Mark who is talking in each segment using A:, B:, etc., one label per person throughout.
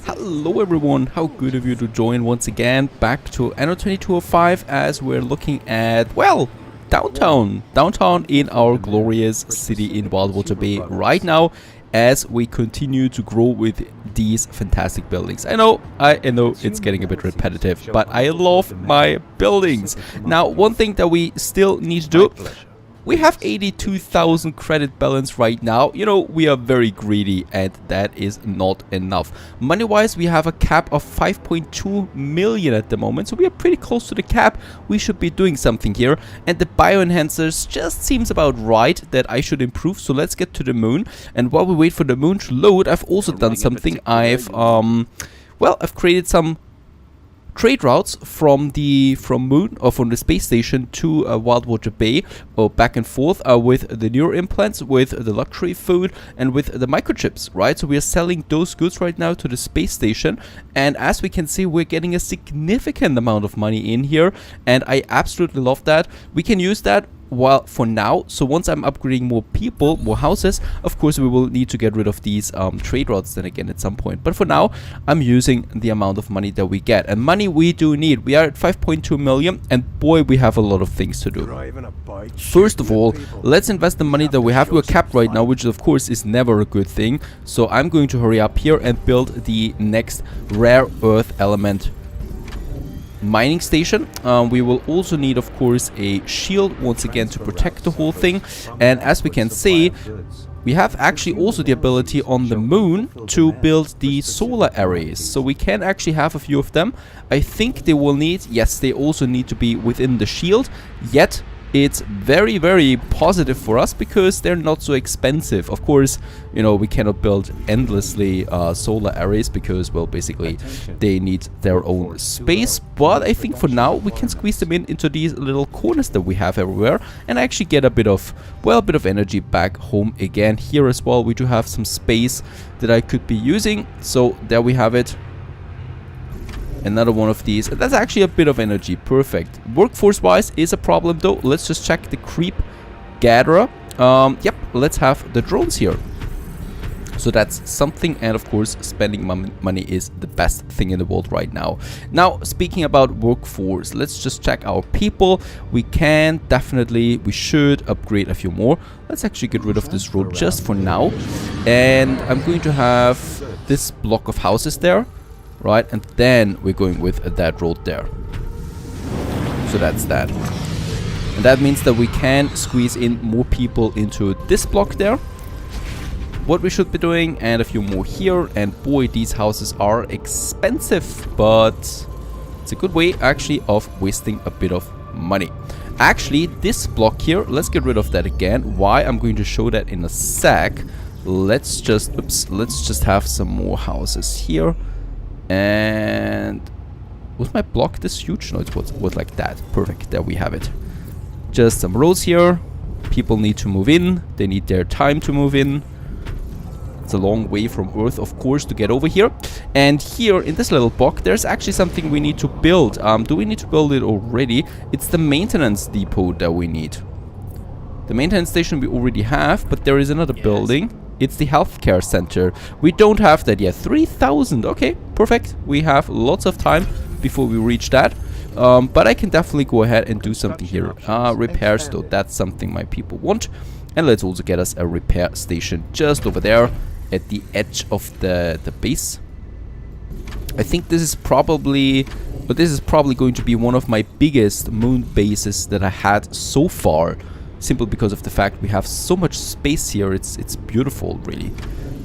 A: Hello everyone, how good of you to join once again back to Anno 2205 as we're looking at, well, downtown in our glorious city in Wildwater Bay right now as we continue to grow with these fantastic buildings. I know it's getting a bit repetitive, but I love my buildings. Now, one thing that we still need to do, we have 82,000 credit balance right now. You know, we are very greedy and that is not enough. Money-wise, we have a cap of 5.2 million at the moment, so we are pretty close to the cap. We should be doing something here. And the bioenhancers just seems about right that I should improve, so let's get to the moon. And while we wait for the moon to load, I've also done something. I've created some trade routes from the space station to Wildwater Bay, or back and forth with the neuro implants, with the luxury food, and with the microchips, right? So we are selling those goods right now to the space station, and as we can see, we're getting a significant amount of money in here, and I absolutely love that. We can use that for now. So once I'm upgrading more people, more houses, of course we will need to get rid of these trade routes then again at some point. But for now, I'm using the amount of money that we get. And money we do need. We are at 5.2 million, and boy, we have a lot of things to do. First of all, let's invest the money that we have. We're capped right now, which of course is never a good thing. So I'm going to hurry up here and build the next rare earth element mining station. We will also need, of course, a shield once again to protect the whole thing. And as we can see, we have actually also the ability on the moon to build the solar arrays. So we can actually have a few of them. I think they will need, yes, they also need to be within the shield. Yet it's very, very positive for us because they're not so expensive. Of course, you know, we cannot build endlessly solar arrays because, well, basically they need their own space. But I think for now we can squeeze them into these little corners that we have everywhere and actually get a bit of, well, a bit of energy back home again. Here as well, we do have some space that I could be using. So there we have it. Another one of these. That's actually a bit of energy. Perfect. Workforce wise is a problem though. Let's just check the creep gatherer. Yep, let's have the drones here. So that's something, and of course spending money is the best thing in the world right now. Now, speaking about workforce, let's just check our people. We should upgrade a few more. Let's actually get rid of this road just for now. And I'm going to have this block of houses there. Right, and then we're going with that road there. So that's that. And that means that we can squeeze in more people into this block there. What we should be doing, and a few more here. And boy, these houses are expensive, but it's a good way actually of wasting a bit of money. Actually, this block here, let's get rid of that again. Why? I'm going to show that in a sec. Let's just have some more houses here. And was my block this huge? No, it was like that. Perfect. There we have it. Just some roads here. People need to move in. They need their time to move in. It's a long way from Earth, of course, to get over here. And here in this little block, there's actually something we need to build. Do we need to build it already? It's the maintenance depot that we need. The maintenance station we already have, but there is another building. It's the healthcare center. We don't have that yet. 3,000. Okay, perfect. We have lots of time before we reach that. But I can definitely go ahead and do something here. Repairs, though. That's something my people want. And let's also get us a repair station just over there at the edge of the base. I think this is probably going to be one of my biggest moon bases that I had so far. Simply because of the fact we have so much space here. It's beautiful, really.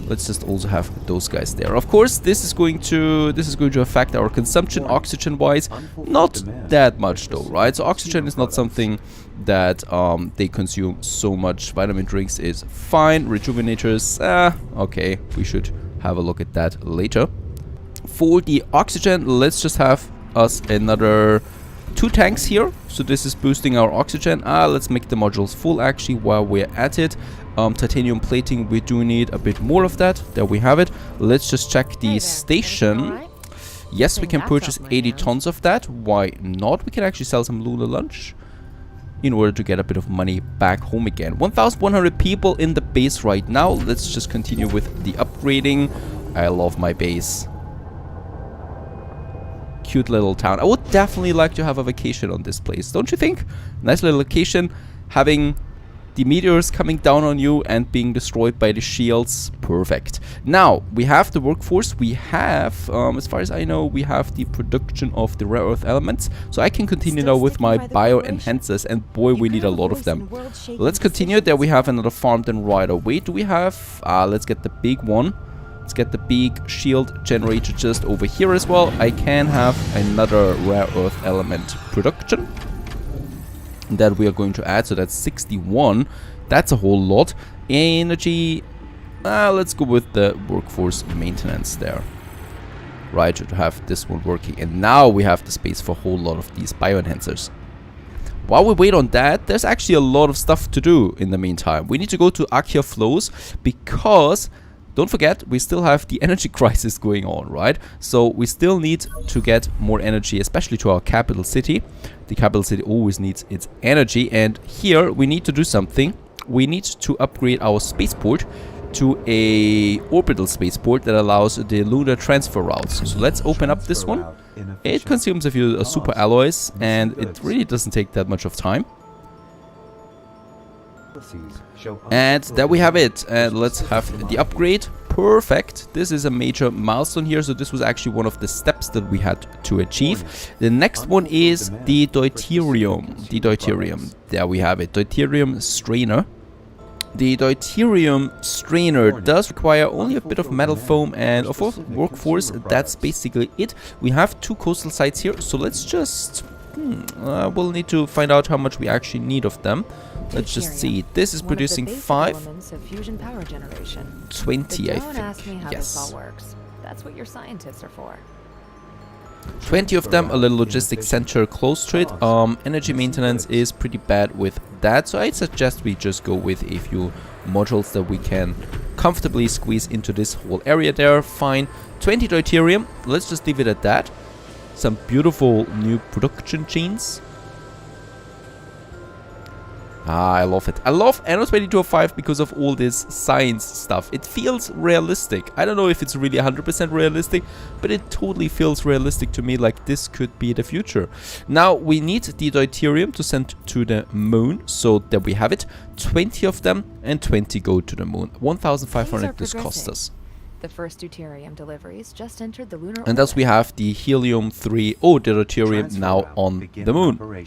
A: Let's just also have those guys there. Of course, this is going to affect our consumption oxygen wise. Not that much though, right? So oxygen is not something that they consume so much. Vitamin drinks is fine. Rejuvenators, okay, we should have a look at that later. For the oxygen, let's just have us another 2 tanks here. So this is boosting our oxygen. Let's make the modules full actually while we're at it. Titanium plating, we do need a bit more of that. There we have it. Let's just check the station. Yes, we can purchase 80 tons of that. Why not? We can actually sell some lunar lunch in order to get a bit of money back home again. 1,100 people in the base right now. Let's just continue with the upgrading. I love my base. cute little town. I would definitely like to have a vacation on this place, don't you think? Nice little location, having the meteors coming down on you and being destroyed by the shields. Perfect. Now, we have the workforce. We have, as far as I know, we have the production of the rare earth elements. So I can continue now with my bio enhancers, and boy, we need a lot of them. Let's continue. There we have another farm then right away. Do we have, let's get the big one. Let's get the big shield generator just over here as well. I can have another rare earth element production that we are going to add, so that's 61. That's a whole lot. Energy, let's go with the workforce maintenance there, right, to have this one working. And now we have the space for a whole lot of these bioenhancers. While we wait on that, there's actually a lot of stuff to do in the meantime. We need to go to Archaea Flows, because don't forget, we still have the energy crisis going on, right? So we still need to get more energy, especially to our capital city. The capital city always needs its energy, and here we need to do something. We need to upgrade our spaceport to a orbital spaceport that allows the lunar transfer routes. So let's open up this one. It consumes a few super alloys, and it really doesn't take that much of time. And there we have it, and let's have the upgrade. Perfect. This is a major milestone here, so this was actually one of the steps that we had to achieve. The next one is the deuterium. The deuterium, there we have it, deuterium strainer. The deuterium strainer does require only a bit of metal foam and of course workforce. That's basically it. We have 2 coastal sites here, so let's just we'll need to find out how much we actually need of them. Let's just see. This is producing 5. 20, I think. Yes.
B: That's what your scientists are for.
A: 20 of them, a little logistics center close to it. Energy maintenance is pretty bad with that, so I suggest we just go with a few modules that we can comfortably squeeze into this whole area there. Fine. 20 deuterium. Let's just leave it at that. Some beautiful new production genes. I love it. I love Anno 2205 because of all this science stuff. It feels realistic. I don't know if it's really 100% realistic, but it totally feels realistic to me, like this could be the future. Now, we need the deuterium to send to the moon, so there we have it. 20 of them, and 20 go to the moon. 1,500 this cost us.
B: The first deuterium deliveries just entered the lunar
A: and thus we have the helium-3, the deuterium now on the moon.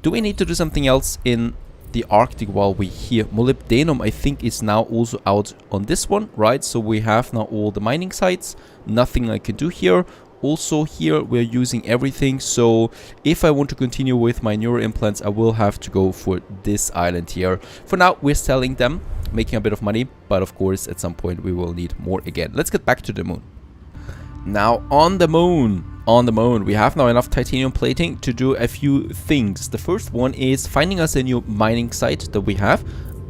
A: Do we need to do something else in the Arctic while we're here? Molybdenum, I think, is now also out on this one, right? So we have now all the mining sites. Nothing I can do here. Also here, we're using everything. So if I want to continue with my neural implants, I will have to go for this island here. For now, we're selling them, making a bit of money. But of course, at some point, we will need more again. Let's get back to the moon. Now, on the moon, we have now enough titanium plating to do a few things. The first one is finding us a new mining site that we have.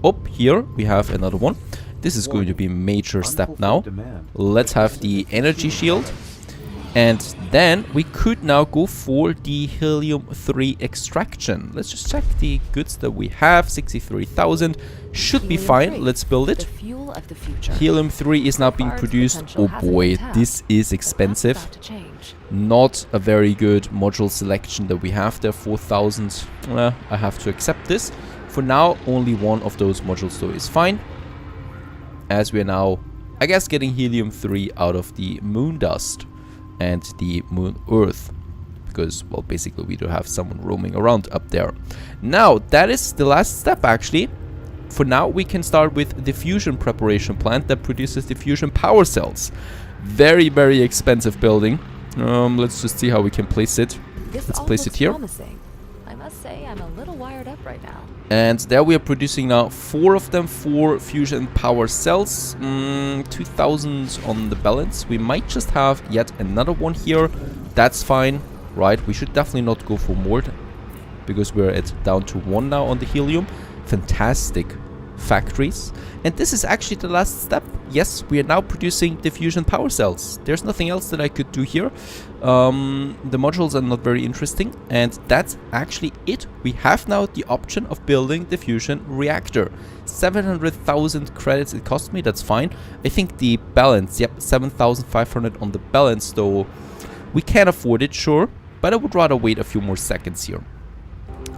A: Up here, we have another one. This is going to be a major step now. Let's have the energy shield. And then we could now go for the helium-3 extraction. Let's just check the goods that we have. 63,000 should be fine. Let's build it. Helium-3 is now being produced. Oh boy, this is expensive. Not a very good module selection that we have there. 4,000. I have to accept this. For now, only one of those modules though is fine. As we are now, I guess, getting helium-3 out of the moon dust and the moon earth, because, well, basically we do have someone roaming around up there. Now, that is the last step, actually. For now, we can start with the fusion preparation plant that produces the fusion power cells. Very, very expensive building. Let's just see how we can place it. Let's place it here.
B: I must say, I'm a little wired up right now.
A: And there we are producing now 4 of them, 4 fusion power cells. 2,000 on the balance. We might just have yet another one here. That's fine, right? We should definitely not go for more, because we're down to 1 now on the helium. Fantastic factories. And this is actually the last step. Yes, we are now producing the fusion power cells. There's nothing else that I could do here. The modules are not very interesting, and that's actually it. We have now the option of building the fusion reactor. 700,000 credits it cost me. That's fine. I think the balance, yep, 7,500 on the balance, though. We can afford it, sure, but I would rather wait a few more seconds here.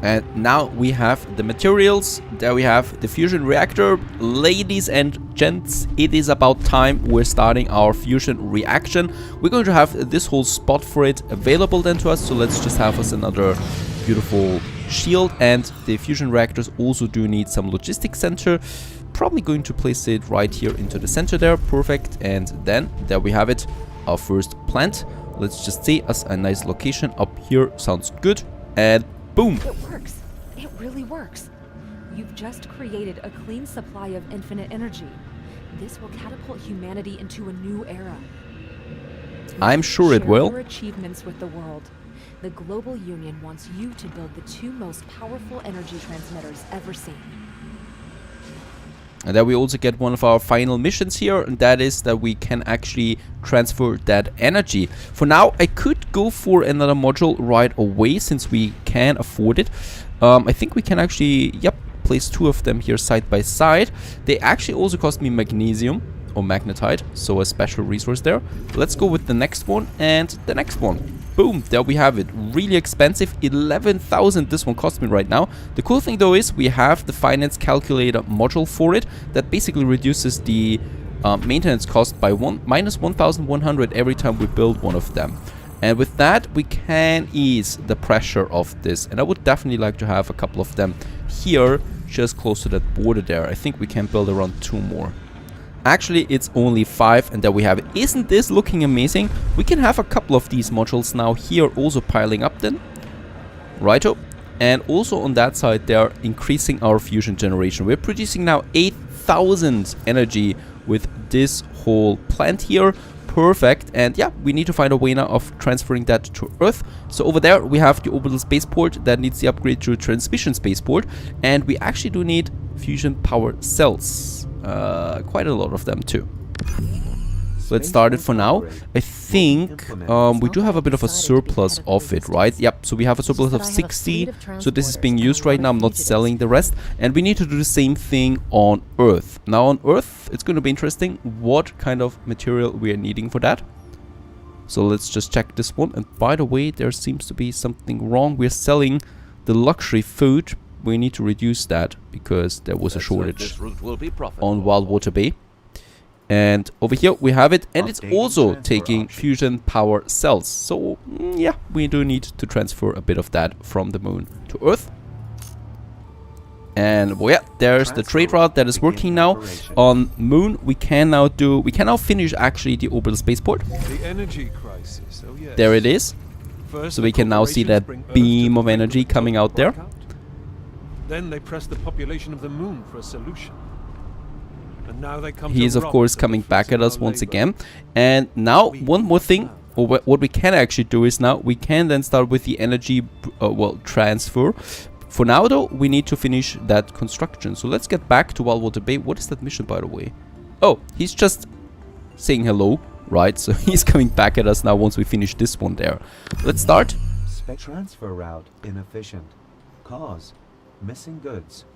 A: And now we have the materials. There we have the fusion reactor. Ladies and gents, it is about time we're starting our fusion reaction. We're going to have this whole spot for it available then to us. So let's just have us another beautiful shield. And the fusion reactors also do need some logistics center. Probably going to place it right here into the center there. Perfect. And then there we have it, our first plant. Let's just see us a nice location up here. Sounds good. And boom.
B: It works. It really works. You've just created a clean supply of infinite energy. This will catapult humanity into a new era.
A: I'm sure it will.
B: Share your achievements with the world. The Global Union wants you to build the 2 most powerful energy transmitters ever seen.
A: And then we also get one of our final missions here, and that is that we can actually transfer that energy. For now, I could go for another module right away since we can afford it. I think we can actually, yep, place 2 of them here side by side. They actually also cost me magnesium or magnetite, so a special resource there. Let's go with the next one and the next one. Boom, there we have it. Really expensive, 11,000 this one cost me right now. The cool thing though is we have the finance calculator module for it that basically reduces the maintenance cost by minus 1,100 every time we build one of them. And with that we can ease the pressure of this, and I would definitely like to have a couple of them here just close to that border there. I think we can build around 2 more. Actually, it's only 5, and there we have it. Isn't this looking amazing? We can have a couple of these modules now here also piling up then. Righto. And also on that side, they're increasing our fusion generation. We're producing now 8,000 energy with this whole plant here. Perfect. And yeah, we need to find a way now of transferring that to Earth. So over there, we have the orbital spaceport that needs the upgrade to a transmission spaceport. And we actually do need fusion power cells. Quite a lot of them too. Let's start it for now. I think we do have a bit of a surplus of it, right? Yep, so we have a surplus of 60. So this is being used right now. I'm not selling the rest. And we need to do the same thing on Earth. Now on Earth, it's going to be interesting what kind of material we are needing for that. So let's just check this one. And by the way, there seems to be something wrong. We're selling the luxury food. We need to reduce that because there was a shortage on Wildwater Bay. And over here we have it, and it's also taking fusion power cells. So yeah, we do need to transfer a bit of that from the moon to Earth. And well, yeah, there's the trade route that is working now. On moon we can now finish actually the orbital spaceport.
C: The energy crisis. Oh yes.
A: There it is. So we can now see that beam of energy coming out there.
C: Then they press the population of the moon for a solution. And now they come
A: he is of course coming back at us once again. And now one more thing, or what we can actually do is now we can then start with the energy transfer. For now though, we need to finish that construction. So let's get back to Wildwater Bay. What is that mission, by the way? Oh, he's just saying hello, right? So he's coming back at us now once we finish this one there. Let's start.
D: Spec transfer route inefficient. Cause missing goods.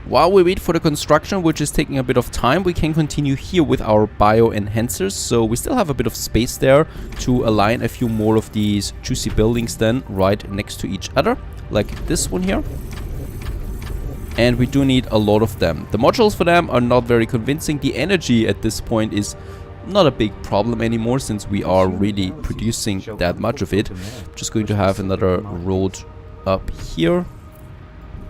A: While we wait for the construction, which is taking a bit of time, we can continue here with our bio enhancers. So we still have a bit of space there to align a few more of these juicy buildings then right next to each other, like this one here. And we do need a lot of them. The modules for them are not very convincing. The energy at this point is not a big problem anymore since we are really producing that much of it. Just going to have another road up here.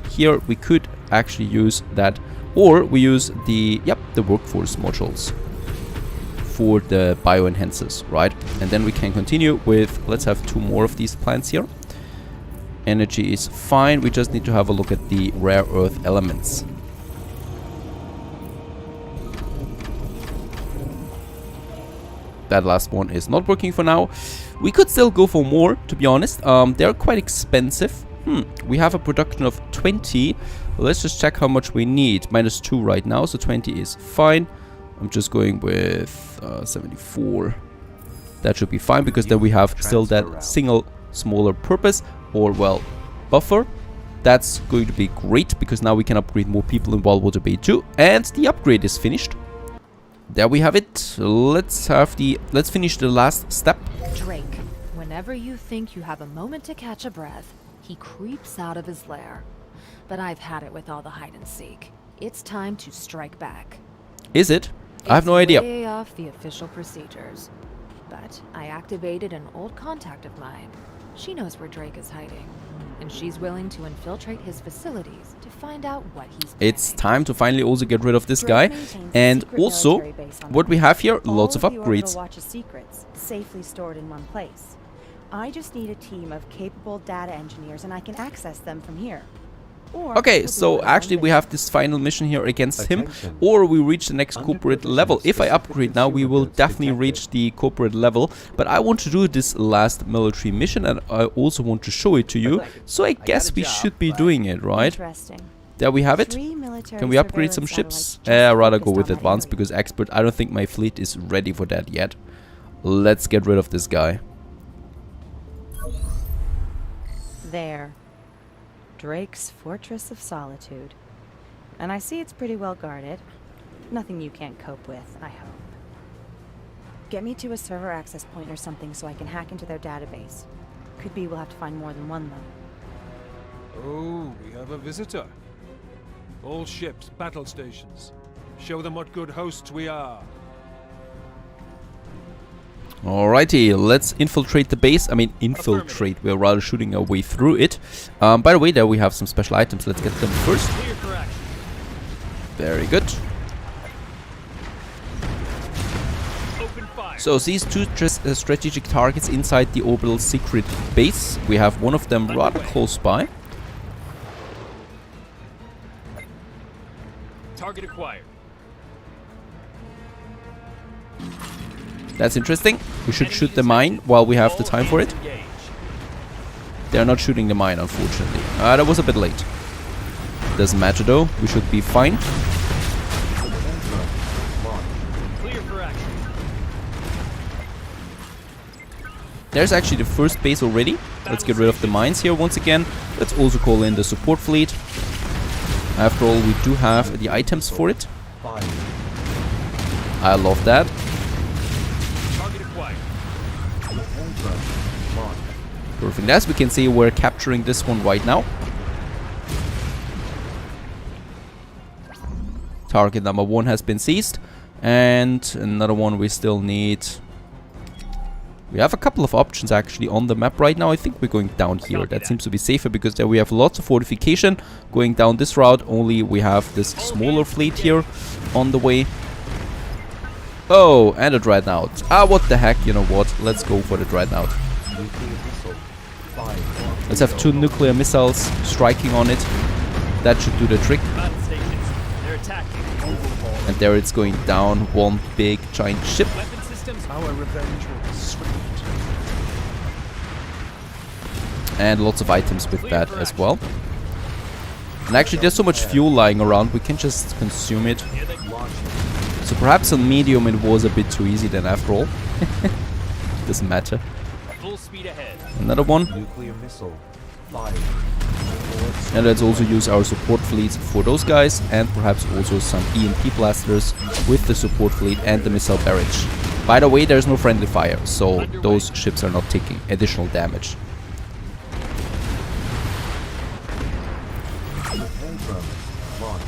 A: Here we could actually use that, or we use the workforce modules for the bio enhancers, right? And then we can continue with, let's have 2 more of these plants here. Energy is fine, we just need to have a look at the rare earth elements. That last one is not working for now. We could still go for more, to be honest. They're quite expensive. We have a production of 20. Let's just check how much we need. -2 right now, so 20 is fine. I'm just going with 74. That should be fine, because then we have still that single smaller purpose, or well, buffer. That's going to be great, because now we can upgrade more people in Wildwater Bay too. And the upgrade is finished. There we have it. Let's finish the last step.
B: Drake, Whenever you think you have a moment to catch a breath, he creeps out of his lair. But I've had it with all the hide and seek. It's time to strike back.
A: Is it? I have no idea.
B: Way off the official procedures. But I activated an old contact of mine. She knows where Drake is hiding. And she's willing to infiltrate his facilities to find out what he's planning.
A: It's time to finally also get rid of this guy. And also, what we have here, lots of upgrades.
E: Watch's secrets safely stored in one place. I just need a team of capable data engineers and I can access them from here. Or
A: Okay,
E: we'll do
A: so
E: it
A: actually we
E: alone.
A: have this final mission here against him,
D: Attention.
A: or we reach the next
D: Under
A: corporate
D: provision
A: level.
D: of
A: If I
D: specific
A: upgrade now, we
D: consumer
A: will
D: goods
A: definitely
D: detected.
A: reach the corporate level, but I want to do this last military mission, and I also want to show it to you, so I guess we should be doing it, right?
E: Interesting.
A: There we have it.
E: 3 military
A: Can we upgrade some
E: surveillance
A: ships?
E: satellites
A: I'd rather
E: just
A: go
E: focused
A: with
E: on that
A: advanced,
E: area.
A: because expert, I don't think my fleet is ready for that yet. Let's get rid of this guy.
E: There. Drake's Fortress of Solitude. And I see it's pretty well guarded. Nothing you can't cope with, I hope. Get me to a server access point or something so I can hack into their database. Could be we'll have to find more than one, though.
C: Oh, we have a visitor. All ships, battle stations. Show them what good hosts we are.
A: Alrighty, let's infiltrate the base. I mean, infiltrate. We're rather shooting our way through it. By the way, there we have some special items. Let's get them first.
C: Clear for action.
A: Very good.
C: Open fire.
A: So these two strategic targets inside the orbital secret base. We have one of them rather close by.
C: Target acquired.
A: That's interesting. We should shoot the mine while we have the time for it. They're not shooting the mine, unfortunately. That was a bit late. Doesn't matter though. We should be fine.
C: Clear for action.
A: There's actually the first base already. Let's get rid of the mines here once again. Let's also call in the support fleet. After all, we do have the items for it. I love that.
C: Target acquired.
A: Perfect. As we can see, we're capturing this one right now. Target number 1 has been seized. And another one we still need. We have a couple of options actually on the map right now. I think we're going down here. That seems to be safer because there we have lots of fortification. Going down this route, only we have this smaller fleet here on the way. Oh, and a dreadnought. Ah, what the heck, you know what? Let's go for the dreadnought. Let's have 2 nuclear missiles striking on it. That should do the trick.
C: Battle stations. They're attacking.
A: And there it's going down, one big giant ship.
C: Weapon systems. Our revenge will be swift.
A: And lots of items with that as well. And actually there's so much fuel lying around, we can just consume it. So perhaps on medium it was a bit too easy then after all. Doesn't matter.
C: Full speed ahead.
A: Another one.
D: Nuclear missile. Fired.
A: And let's also use our support fleets for those guys, and perhaps also some EMP blasters with the support fleet and the missile barrage. By the way, there's no friendly fire, so those ships are not taking additional damage.
D: Launch.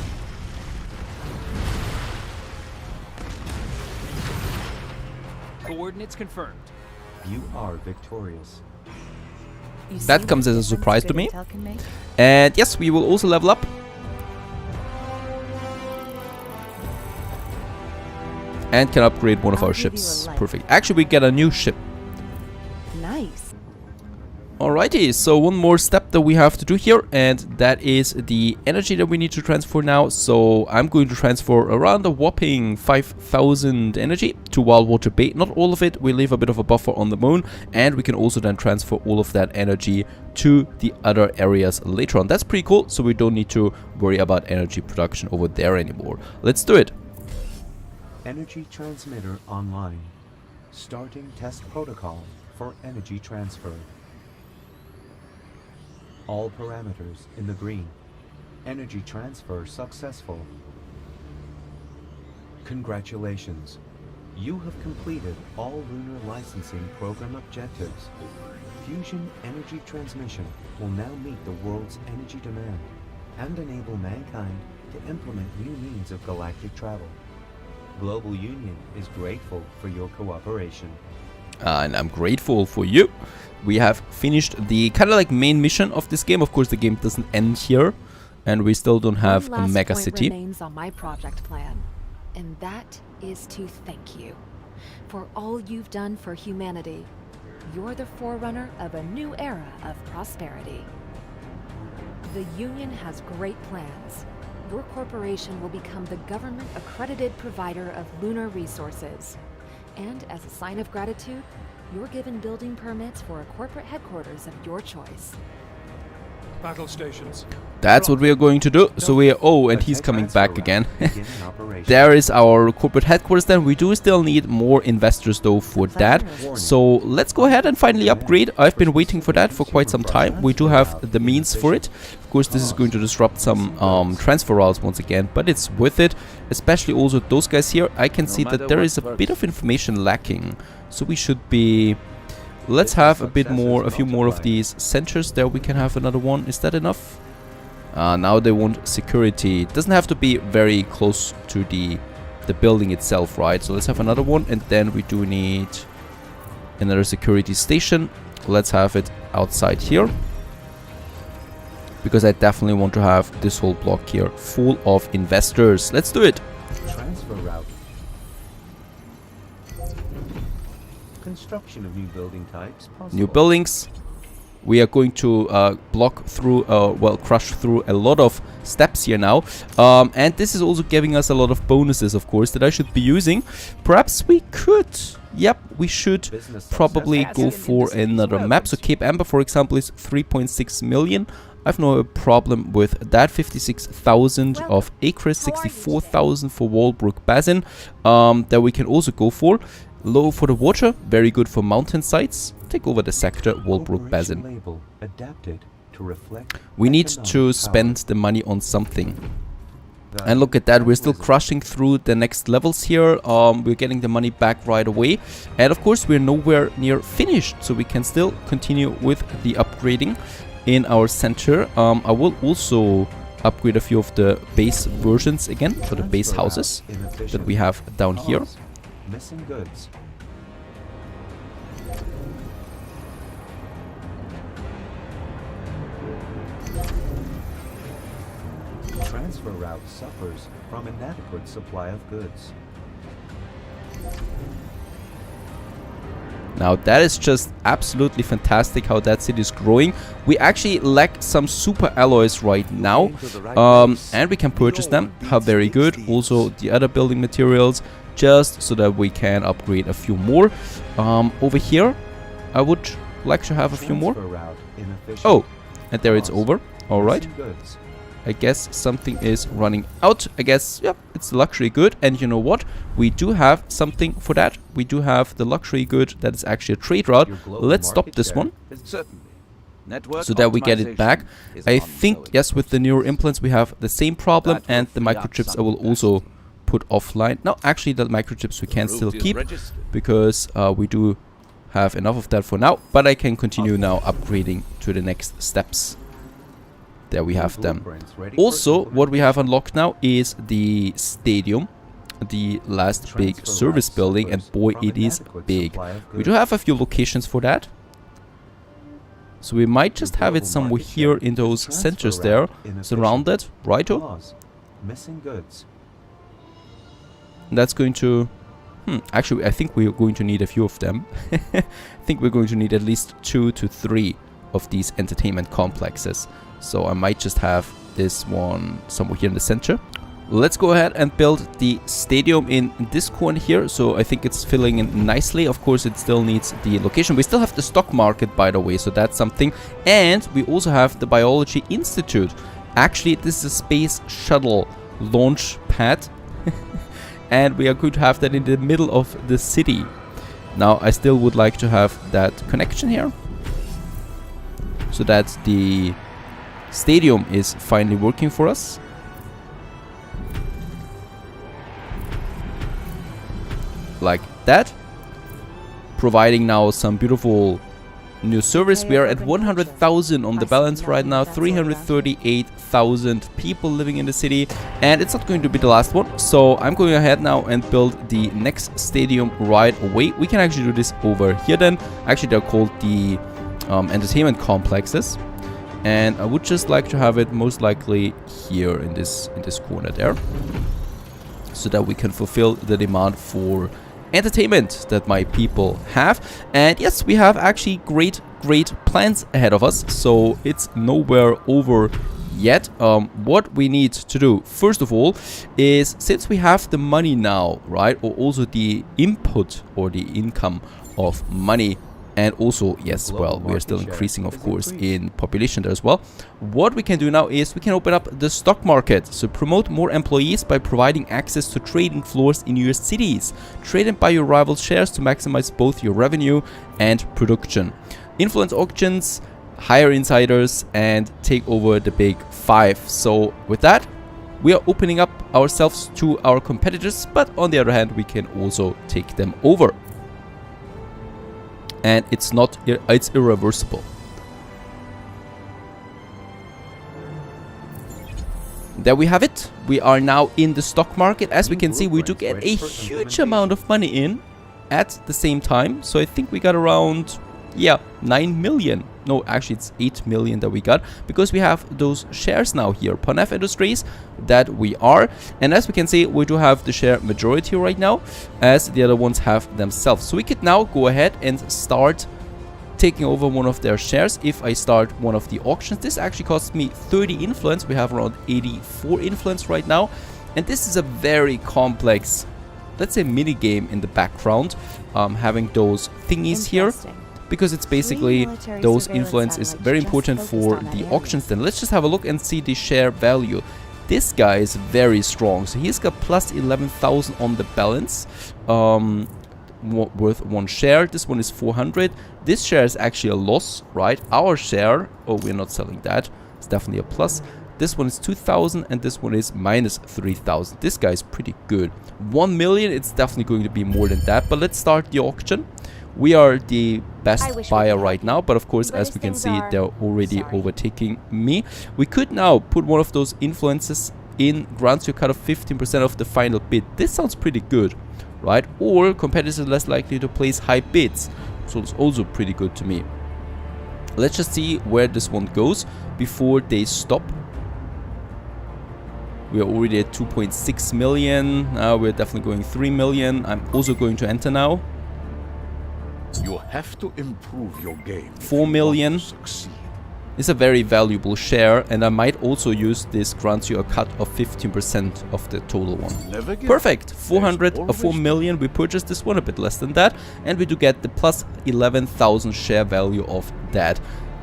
C: Coordinates confirmed.
D: You are victorious.
E: You see
A: That comes
E: what
A: as a
E: difference
A: surprise to
E: good
A: me.
E: intel can make?
A: And yes, we will also level up. And can upgrade one of
E: I'll
A: our
E: give you a
A: ships.
E: light.
A: Perfect. Actually, we get a new ship.
E: Nice.
A: Alrighty, so one more step that we have to do here, and that is the energy that we need to transfer now. So I'm going to transfer around a whopping 5,000 energy to Wildwater Bay. Not all of it, we leave a bit of a buffer on the moon, and we can also then transfer all of that energy to the other areas later on. That's pretty cool, so we don't need to worry about energy production over there anymore. Let's do it.
D: Energy transmitter online. Starting test protocol for energy transfer. All parameters in the green. Energy transfer successful. Congratulations. You have completed all lunar licensing program objectives. Fusion energy transmission will now meet the world's energy demand and enable mankind to implement new means of galactic travel. Global Union is grateful for your cooperation.
A: And I'm grateful for you. We have finished the kind of like main mission of this game. Of course, the game doesn't end here, and we still don't have a
B: One last point
A: Megacity.
B: remains on my project plan, and that is to thank you for all you've done for humanity. You're the forerunner of a new era of prosperity. The Union has great plans. Your corporation will become the government-accredited provider of lunar resources. And as a sign of gratitude, you're given building permits for a corporate headquarters of your choice.
C: Battle stations.
A: That's what we are going to do. So we are... Oh, and he's coming back again. There is our corporate headquarters then. We do still need more investors though for that. So let's go ahead and finally upgrade. I've been waiting for that for quite some time. We do have the means for it. Of course, this is going to disrupt some transfer routes once again, but it's worth it. Especially also those guys here. I can see that there is a bit of information lacking. So we should be... Let's have a bit more, a few more of these sensors. There we can have another one. Is that enough? Now they want security. It doesn't have to be very close to the building itself, right? So let's have another one, and then we do need another security station. Let's have it outside here, because I definitely want to have this whole block here full of investors. Let's do it.
D: Transfer route. Construction of new building types possible.
A: New buildings. We are going to block through, well, crush through a lot of steps here now. And this is also giving us a lot of bonuses, of course, that I should be using. Perhaps we could... Yep, we should probably go for another map. So Cape Amber, for example, is 3.6 million. I've no problem with that. 56,000 of acres, 64,000 for Walbrook Basin. That we can also go for. Low for the water, very good for mountain sites. Take over the sector, Walbrook Basin.
D: Label adapted to reflect
A: We need to spend the money on something. And look at that, we're still crushing through the next levels here. We're getting the money back right away. And of course, we're nowhere near finished, so we can still continue with the upgrading in our center. I will also upgrade a few of the base versions again, for the base houses that we have down here.
D: Missing goods. Transfer route suffers from inadequate supply of goods.
A: Now that is just absolutely fantastic how that city is growing. We actually lack some super alloys right now, and we can purchase them. How very good. Also the other building materials, just so that we can upgrade a few more. Over here I would like to have a few more. Oh, and there it's over. Alright, I guess something is running out. I guess, yep, it's the luxury good. And you know what? We do have something for that. We do have the luxury good that is actually a trade route. Let's stop this one, so that we get it back. I think, yes, with the newer implants we have the same problem, and the microchips I will also put offline. No, actually the microchips we can still keep, because we do have enough of that for now. But I can continue now upgrading to the next steps. There we have them. Also, what we have unlocked now is the stadium, the last big service building, and boy, it is big. We do have a few locations for that. So we might just have it somewhere here in those centers there, surrounded, righto?
D: Missing goods.
A: That's going to... actually, I think we're going to need a few of them. I think we're going to need at least 2 to 3 of these entertainment complexes. So I might just have this one somewhere here in the center. Let's go ahead and build the stadium in this corner here. So I think it's filling in nicely. Of course, it still needs the location. We still have the stock market, by the way, so that's something. And we also have the Biology Institute. Actually, this is a space shuttle launch pad. And we are going to have that in the middle of the city. Now, I still would like to have that connection here, so that the stadium is finally working for us. like that. Providing now some beautiful new service. We are at 100,000 on the balance right now, 338,000 people living in the city, and it's not going to be the last one. So I'm going ahead now and build the next stadium right away. We can actually do this over here then. Actually, they're called the entertainment complexes, and I would just like to have it most likely here in this corner there, so that we can fulfill the demand for entertainment that my people have. And yes, we have actually great plans ahead of us, so it's nowhere over yet. What we need to do first of all is, since we have the money now, right, or also the input or the income of money, and also, yes, well, we are still increasing, of course, in population there as well. What we can do now is we can open up the stock market. So promote more employees by providing access to trading floors in your cities. Trade and buy your rivals' shares to maximize both your revenue and production. Influence auctions, hire insiders, and take over the big five. So with that, we are opening up ourselves to our competitors, but on the other hand, we can also take them over. And it's irreversible. There we have it. We are now in the stock market. As we can see, we do get a huge amount of money in at the same time. So I think we got around, yeah, 9 million. No, actually it's 8 million that we got, because we have those shares now here. Ponef Industries, that we are. And as we can see, we do have the share majority right now, as the other ones have themselves. So we could now go ahead and start taking over one of their shares. If I start one of the auctions, this actually costs me 30 influence. We have around 84 influence right now. And this is a very complex, let's say, mini game in the background, having those thingies here. Because it's basically, those influence is very important for the auctions. Then let's just have a look and see the share value. This guy is very strong, so he's got plus 11,000 on the balance, worth one share. This one is 400. This share is actually a loss, right? Our share, oh, we're not selling that, it's definitely a plus. This one is 2,000 and this one is minus 3,000. This guy is pretty good. 1 million, it's definitely going to be more than that. But let's start the auction. We are the best buyer right now, but of course, as we can see, they're already overtaking me. We could now put one of those influences in, grants you a cut of 15% of the final bid. This sounds pretty good, right? Or competitors are less likely to place high bids. So it's also pretty good to me. Let's just see where this one goes before they stop. We are already at 2.6 million. Now we're definitely going 3 million. I'm also going to enter now.
F: You have to improve your game.
A: 4 million. It's a very valuable share, and I might also use this, grants you a cut of 15% of the total one. Perfect. 4 million. We purchased this one, a bit less than that, and we do get the plus 11,000 share value of that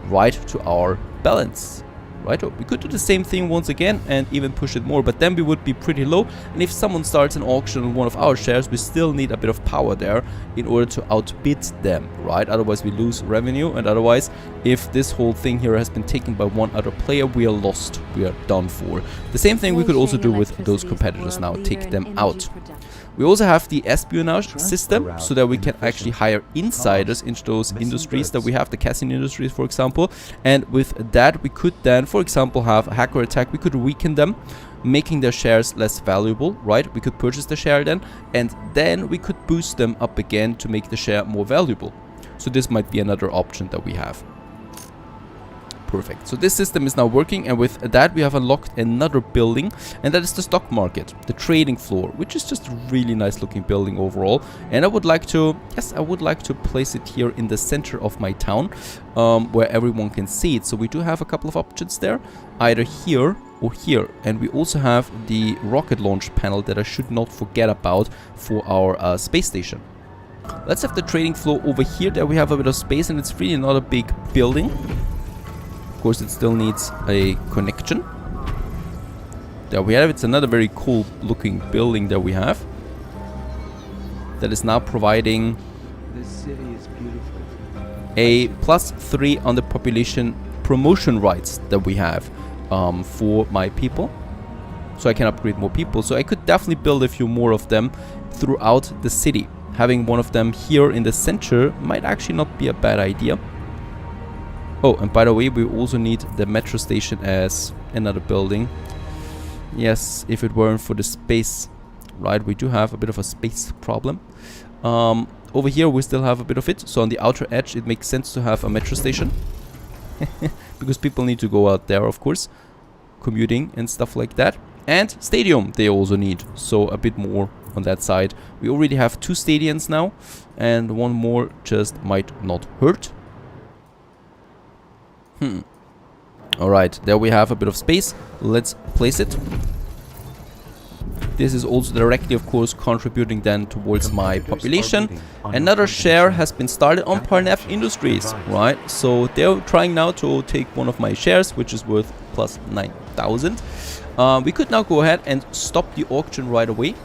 A: right to our balance. Right? We could do the same thing once again and even push it more, but then we would be pretty low. And if someone starts an auction on one of our shares, we still need a bit of power there in order to outbid them, right? Otherwise we lose revenue, and otherwise, if this whole thing here has been taken by one other player, we are lost. We are done for. The same thing we could also do with those competitors now, take them out. We also have the espionage system, so that we can actually hire insiders into those industries that we have, the casino industries, for example. And with that, we could then, for example, have a hacker attack. We could weaken them, making their shares less valuable, right? We could purchase the share then, and then we could boost them up again to make the share more valuable. So this might be another option that we have. Perfect. So this system is now working, and with that we have unlocked another building, and that is the stock market, the trading floor, which is just a really nice looking building overall. And I would like to, yes, I would like to place it here in the center of my town, where everyone can see it. So we do have a couple of options there, either here or here. And we also have the rocket launch panel that I should not forget about for our space station. Let's have the trading floor over here. There we have a bit of space, and it's really not a big building. Of course, it still needs a connection. There we have it. It's another very cool looking building that we have, that is now providing a +3 on the population promotion rights that we have for my people. So I can upgrade more people. So I could definitely build a few more of them throughout the city. having one of them here in the center might actually not be a bad idea. Oh, and by the way, we also need the metro station as another building. Yes, if it weren't for the space, right? We do have a bit of a space problem. Over here we still have a bit of it, so on the outer edge it makes sense to have a metro station. Because people need to go out there, of course, commuting and stuff like that. And stadium they also need, so a bit more on that side. We already have 2 stadiums now, and one more just might not hurt. Alright, there we have a bit of space. Let's place it. This is also directly, of course, contributing then towards my population. Another share has been started on Parnef Industries, right? So they're trying now to take one of my shares, which is worth plus 9,000. We could now go ahead and stop the auction right away.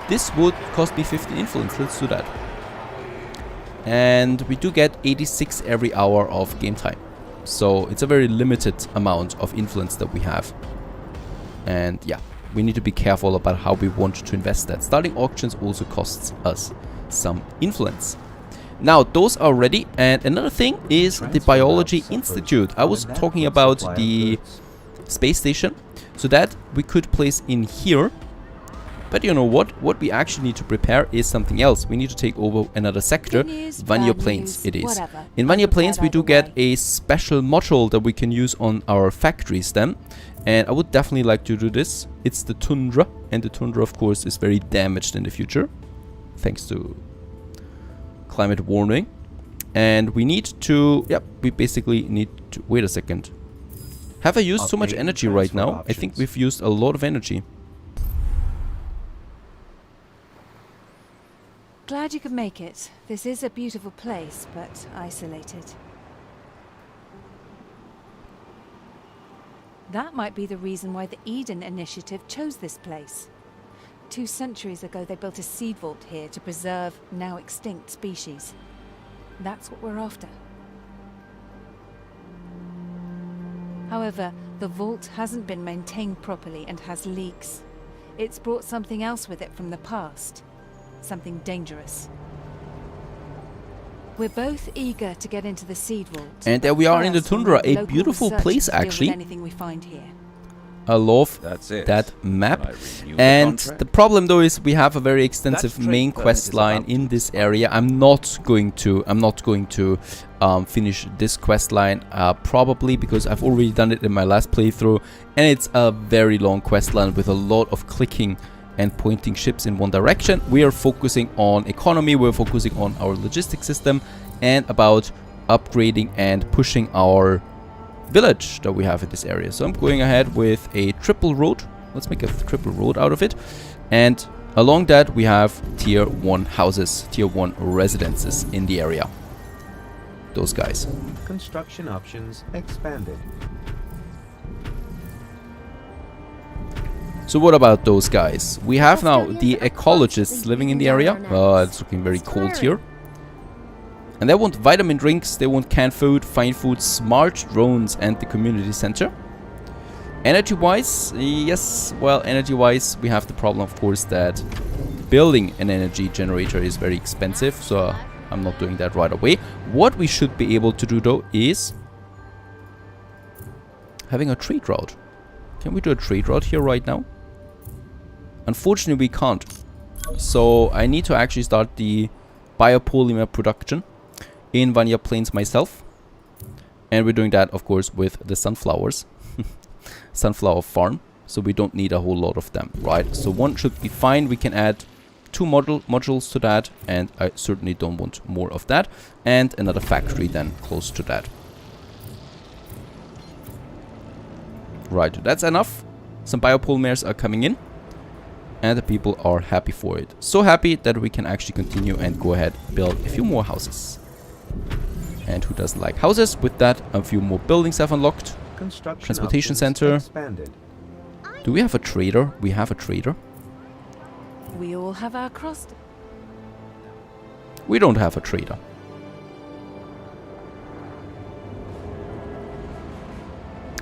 A: This would cost me 15 influence. Let's do that. And we do get 86 every hour of game time. So it's a very limited amount of influence that we have. And yeah, we need to be careful about how we want to invest that. Starting auctions also costs us some influence. Now, those are ready. And another thing is the Biology Institute. I was talking about the space station. So that we could place in here. But you know what? What we actually need to prepare is something else. We need to take over another sector. Vanilla Plains it is.
B: Whatever.
A: In Vanilla Plains we do get a special module that we can use on our factories then. And I would definitely like to do this. It's the tundra. And the tundra, of course, is very damaged in the future. Thanks to climate warming. And we need to... Yep, we basically need to... Wait a second. Have I used so much energy right now? I think we've used a lot of energy.
G: Glad you could make it. This is a beautiful place, but isolated. That might be the reason why the Eden Initiative chose this place. 2 centuries ago, they built a seed vault here to preserve now extinct species. That's what we're after. However, the vault hasn't been maintained properly and has leaks. It's brought something else with it from the past. Something dangerous. We're both eager to get into the seed vault.
A: And there we are in the tundra, a beautiful place actually.
G: Anything we find here.
A: I love that map. And the problem though is we have a very extensive main quest line in this area. I'm not going to finish this quest line probably because I've already done it in my last playthrough, and it's a very long quest line with a lot of clicking and pointing ships in one direction. We are focusing on economy, we're focusing on our logistics system, and about upgrading and pushing our village that we have in this area. So I'm going ahead with a triple road. Let's make a triple road out of it. And along that we have tier 1 houses, tier 1 residences in the area. Those guys.
D: Construction options expanded.
A: So what about those guys? We have now the ecologists living in the area. It's looking very cold here. And they want vitamin drinks, they want canned food, fine food, smart drones, and the community center. Energy-wise, yes, well, energy-wise, we have the problem, of course, that building an energy generator is very expensive, so I'm not doing that right away. What we should be able to do, though, is having a trade route. Can we do a trade route here right now? Unfortunately, we can't. So I need to actually start the biopolymer production in Vanilla Plains myself. And we're doing that, of course, with the sunflowers. Sunflower farm. So we don't need a whole lot of them, right? So one should be fine. We can add 2 modules to that. And I certainly don't want more of that. And another factory then close to that. Right, that's enough. Some biopolymers are coming in. And the people are happy for it. So happy that we can actually continue and go ahead and build a few more houses. And who doesn't like houses? With that, a few more buildings have unlocked. Transportation center.
D: Expanded.
A: Do we have a trader? We have a trader.
G: We all have our cross.
A: We don't have a trader.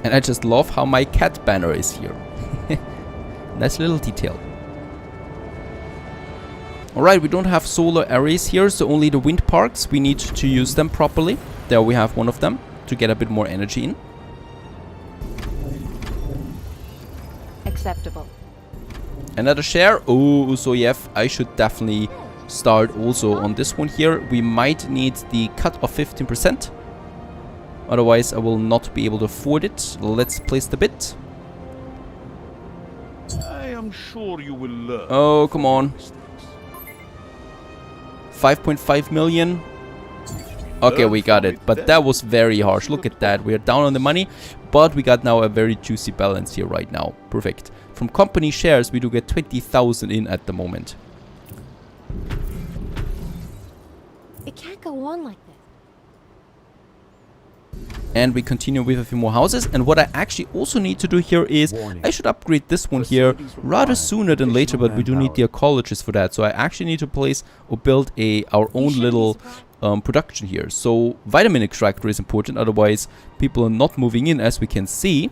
A: And I just love how my cat banner is here. Nice little detail. Alright, we don't have solar arrays here, so only the wind parks. We need to use them properly. There we have one of them to get a bit more energy in.
B: Acceptable.
A: Another share. Oh, so yeah, I should definitely start also on this one here. We might need the cut of 15%. Otherwise, I will not be able to afford it. Let's place the bid.
F: I am sure you will learn.
A: Oh, come on. 5.5 million. Okay, we got it. But that was very harsh. Look at that. We are down on the money. But we got now a very juicy balance here right now. Perfect. From company shares, we do get 20,000 in at the moment.
H: It can't go on like this.
A: And we continue with a few more houses. And what I actually also need to do here is I should upgrade this one here rather sooner than later, but we do need the ecologists for that. So I actually need to place or build our own little production here. So vitamin extractor is important, otherwise people are not moving in, as we can see.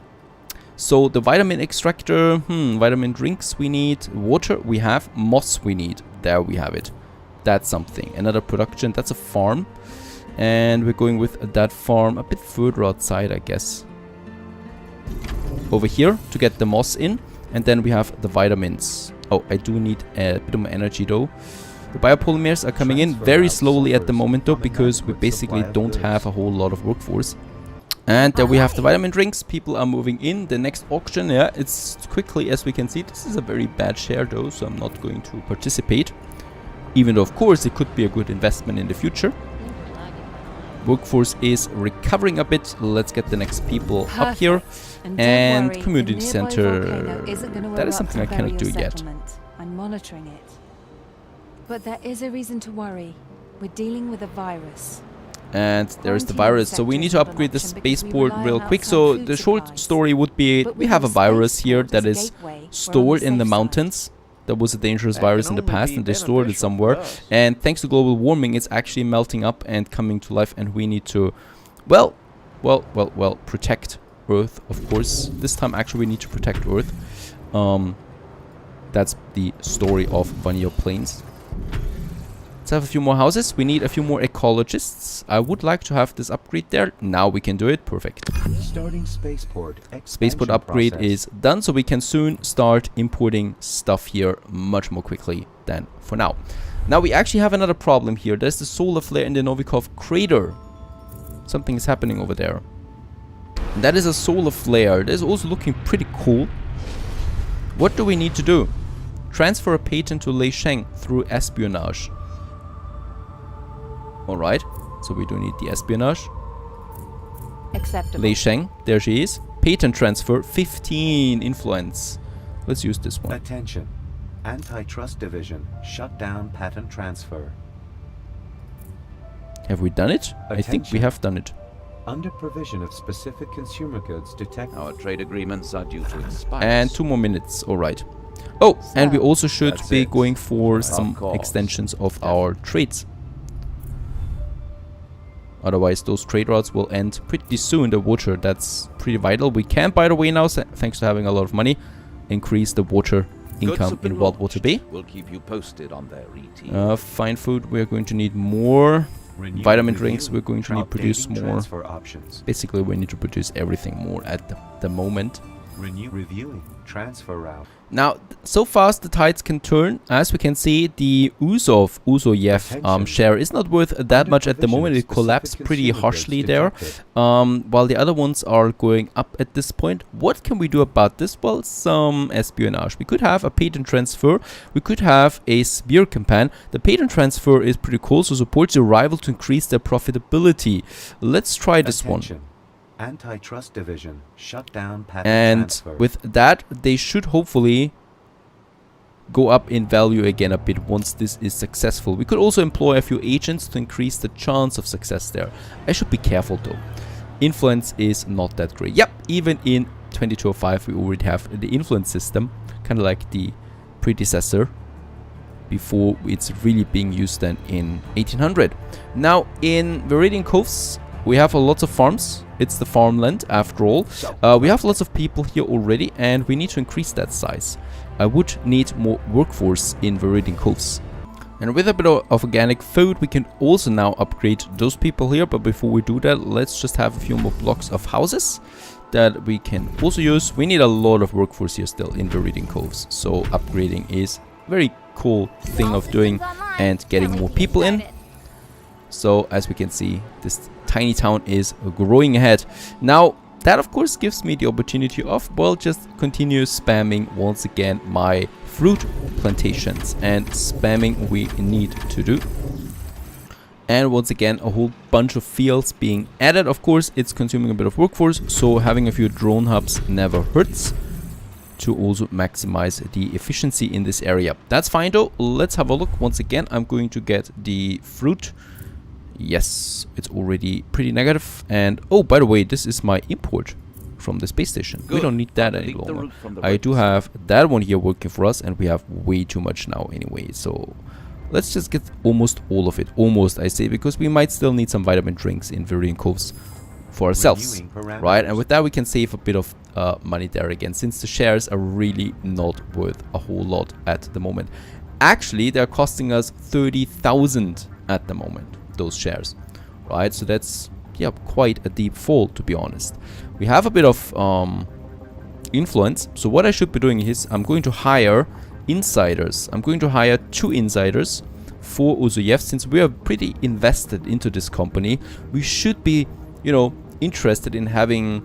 A: So the vitamin extractor, vitamin drinks we need, water we have, moss we need. There we have it. That's something. Another production, that's a farm. And we're going with that farm a bit further outside, I guess. Over here to get the moss in. And then we have the vitamins. Oh, I do need a bit of energy though. The biopolymers are coming in very slowly at the moment though, because we basically don't have a whole lot of workforce. And there we have the vitamin drinks. People are moving in. The next auction, yeah, it's quickly, as we can see. This is a very bad share though, so I'm not going to participate. Even though, of course, it could be a good investment in the future. Workforce is recovering a bit. Let's get the next people up here. And
G: worry,
A: community
G: the
A: center.
G: isn't gonna
A: That is
G: erupt
A: something I
G: and
A: cannot
G: bury
A: do
G: your
A: yet.
G: settlement. I'm monitoring it. But there is a reason to worry. We're dealing with a virus.
A: And there is the virus. So we need to upgrade the spaceport real quick. So the short story would be we have a virus here that is stored in the mountains. There was a dangerous virus in the past and they stored it somewhere. And thanks to global warming, it's actually melting up and coming to life. And we need to, well, protect Earth, of course. This time, actually, we need to protect Earth. That's the story of Vanilla Plains. Let's have a few more houses. We need a few more ecologists. I would like to have this upgrade there. Now we can do it. Perfect.
D: Starting spaceport.
A: Spaceport upgrade is done, so we can soon start importing stuff here much more quickly than for now. Now we actually have another problem here. There's the solar flare in the Novikov crater. Something is happening over there. And that is a solar flare. That is also looking pretty cool. What do we need to do? Transfer a patent to Lei Sheng through espionage. Alright, so we do need the espionage.
B: Acceptable.
A: Lei Sheng, there she is. Patent transfer, 15 influence. Let's use this one.
D: Attention. Antitrust Division shut down patent transfer.
A: Have we done it? I think we
D: Attention.
A: have done it.
D: Under provision of specific consumer goods detect...
F: Our trade agreements are due to expire.
A: And 2 more minutes, alright. Oh, and we also should
F: That's
A: be
F: it.
A: going for some
F: course.
A: extensions of our trades. Otherwise, those trade routes will end pretty soon. The water, that's pretty vital. We can, by the way, now, thanks to having a lot of money, increase the water income in Wild Water Bay.
F: We'll keep you posted on their ET.
A: Fine food, we're going to need more.
D: Renew
A: Vitamin
D: review,
A: drinks, we're going to need to produce
D: updating
A: more.
D: transfer options.
A: Basically, we need to produce everything more at the moment.
D: Reviewing transfer route.
A: Now, so fast the tides can turn. As we can see, the Uzoyev share is not worth that much at the moment. It collapsed pretty harshly there. While the other ones are going up at this point. What can we do about this? Well, some espionage. We could have a patent transfer. We could have a spear campaign. The patent transfer is pretty cool, so supports your rival to increase their profitability. Let's try this one.
D: Antitrust Division shut down patent
A: And
D: transfer.
A: with that, they should hopefully go up in value again a bit once this is successful. We could also employ a few agents to increase the chance of success there. I should be careful though. Influence is not that great. Yep, even in 2205 we already have the influence system, kind of like the predecessor, before it's really being used then in 1800. Now in Viridian Coves we have lots of farms. It's the farmland after all. We have lots of people here already and we need to increase that size. I would need more workforce in Viridian Coves. And with a bit of organic food, we can also now upgrade those people here. But before we do that, let's just have a few more blocks of houses that we can also use. We need a lot of workforce here still in the Reading Coves. So upgrading is a very cool thing of doing and getting more people in. So as we can see, this tiny town is growing ahead. Now, that of course gives me the opportunity of, well, just continue spamming once again my fruit plantations and spamming we need to do. And once again, a whole bunch of fields being added. Of course, it's consuming a bit of workforce, so having a few drone hubs never hurts to also maximize the efficiency in this area. That's fine though. Let's have a look. Once again, I'm going to get the fruit. Yes, it's already pretty negative. And oh, by the way, this is my import from the space station. Good. We don't need that any longer. I do have that one here working for us, and we have way too much now anyway. So let's just get almost all of it. Almost, I say, because we might still need some vitamin drinks in Viridian Coves for ourselves, right? And with that, we can save a bit of money there again, since the shares are really not worth a whole lot at the moment. Actually, they're costing us 30,000 at the moment, those shares, right? So that's, yeah, quite a deep fall, to be honest. We have a bit of influence. So what I should be doing is I'm going to hire insiders. I'm going to hire 2 insiders for Uzuyev. Since we are pretty invested into this company, we should be, you know, interested in having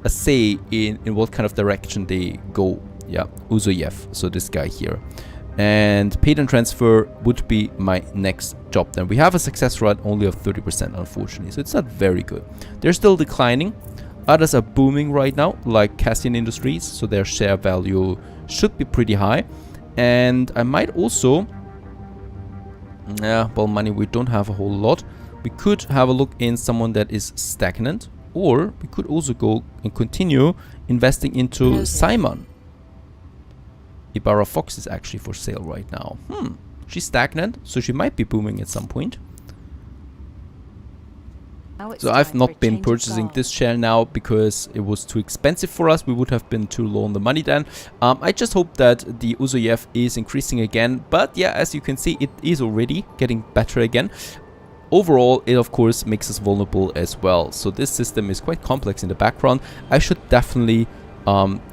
A: a say in what kind of direction they go. Yeah, Uzuyev, so this guy here. And patent transfer would be my next job. Then we have a success rate only of 30%, unfortunately, so it's not very good. They're still declining. Others are booming right now, like Cassian Industries, so their share value should be pretty high. And I might also, well, money we don't have a whole lot. We could have a look in someone that is stagnant, or we could also go and continue investing into Simon. Ibarra Fox is actually for sale right now. She's stagnant, so she might be booming at some point. So I've not been purchasing this share now because it was too expensive for us. We would have been too low on the money then. I just hope that the Uzuyev is increasing again. But yeah, as you can see, it is already getting better again. Overall, it of course makes us vulnerable as well. So this system is quite complex in the background. I should definitely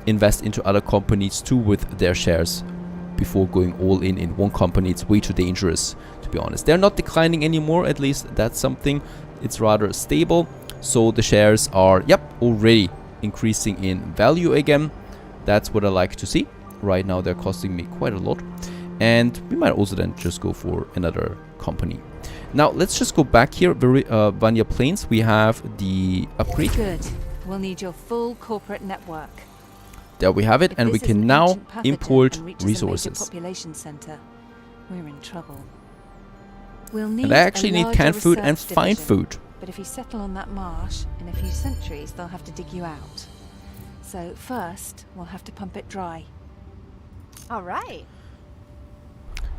A: invest into other companies too with their shares before going all in one company. It's way too dangerous, to be honest. They're not declining anymore, at least that's something. It's rather stable. So the shares are, yep, already increasing in value again. That's what I like to see. Right now they're costing me quite a lot. And we might also then just go for another company. Now let's just go back here. Vanya Plains, we have the upgrade.
G: Good. We'll need your full corporate network.
A: There we have it, and we can now import resources.
G: Population center. We're in trouble. We'll need
A: and I actually need canned food and fine food.
G: But if you settle on that marsh, in a few centuries they'll have to dig you out. So first, we'll have to pump it dry.
E: All right.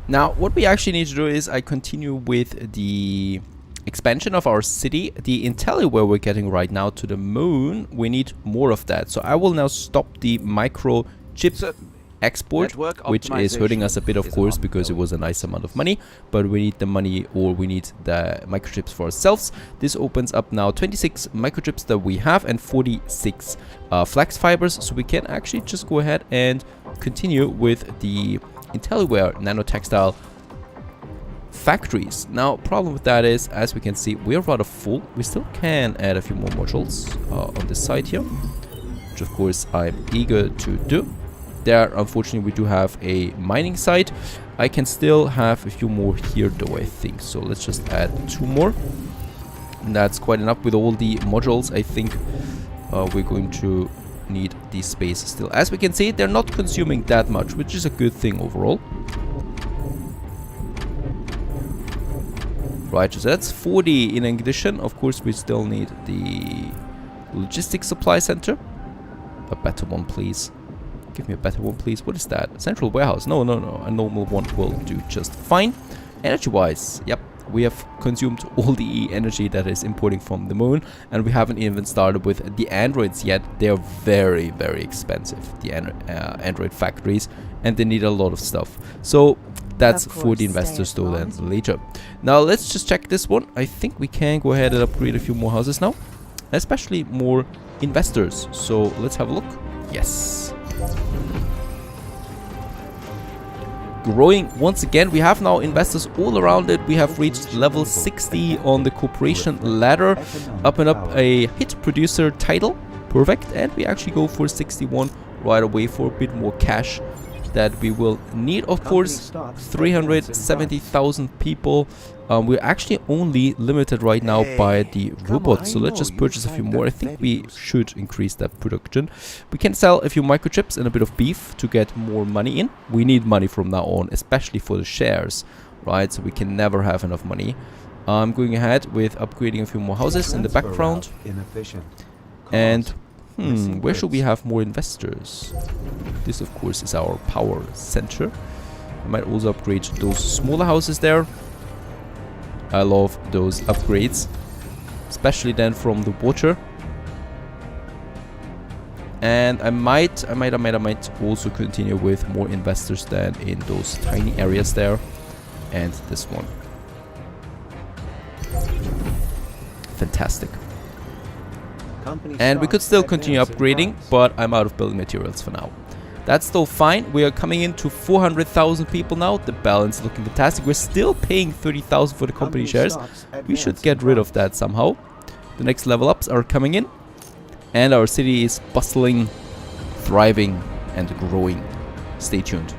A: Now, what we actually need to do is I continue with the expansion of our city. The intelli where we're getting right now to the moon, we need more of that. So I will now stop the microchip export, which is hurting us a bit, of course, because it was a nice amount of money, but we need the money, or we need the microchips for ourselves. This opens up now 26 microchips that we have and 46 flax fibers, so we can actually just go ahead and continue with the IntelliWare nanotextile factories. Now, problem with that is, as we can see, we're rather full. We still can add a few more modules on this side here, which of course I'm eager to do. There, unfortunately, we do have a mining site. I can still have a few more here though, I think. So let's just add 2 more. And that's quite enough with all the modules. I think we're going to need the space still. As we can see, they're not consuming that much, which is a good thing overall. Right, so that's 40 in addition. Of course, we still need the logistics supply center. A better one, please. Give me a better one, please. What is that? Central warehouse. No. A normal one will do just fine. Energy-wise, yep. We have consumed all the energy that is importing from the moon. And we haven't even started with the androids yet. They are very, very expensive, the android factories. And they need a lot of stuff. So That's
E: Of
A: for
E: course,
A: the
E: stay
A: investors
E: as
A: though
E: long
A: then
E: as you-
A: later. Now let's just check this one. I think we can go ahead and upgrade a few more houses now. Especially more investors. So let's have a look. Yes. Growing once again. We have now investors all around it. We have reached level 60 on the cooperation ladder. Up and up a hit producer title. Perfect. And we actually go for 61 right away for a bit more cash that we will need, of course. 370,000 people. We're actually only limited right now by the robots, so let's just purchase a few more. I think we should increase that production. We can sell a few microchips and a bit of beef to get more money in. We need money from now on, especially for the shares, right? So we can never have enough money. I'm going ahead with upgrading a few more houses in the background. And where should we have more investors? This, of course, is our power center. I might also upgrade those smaller houses there. I love those upgrades, especially then from the water. And I might also continue with more investors than in those tiny areas there. And this one. Fantastic. And we could still continue upgrading, but I'm out of building materials for now. That's still fine. We are coming into 400,000 people now. The balance is looking fantastic. We're still paying 30,000 for the company shares. We should get rid of that somehow. The next level ups are coming in. And our city is bustling, thriving, and growing. Stay tuned.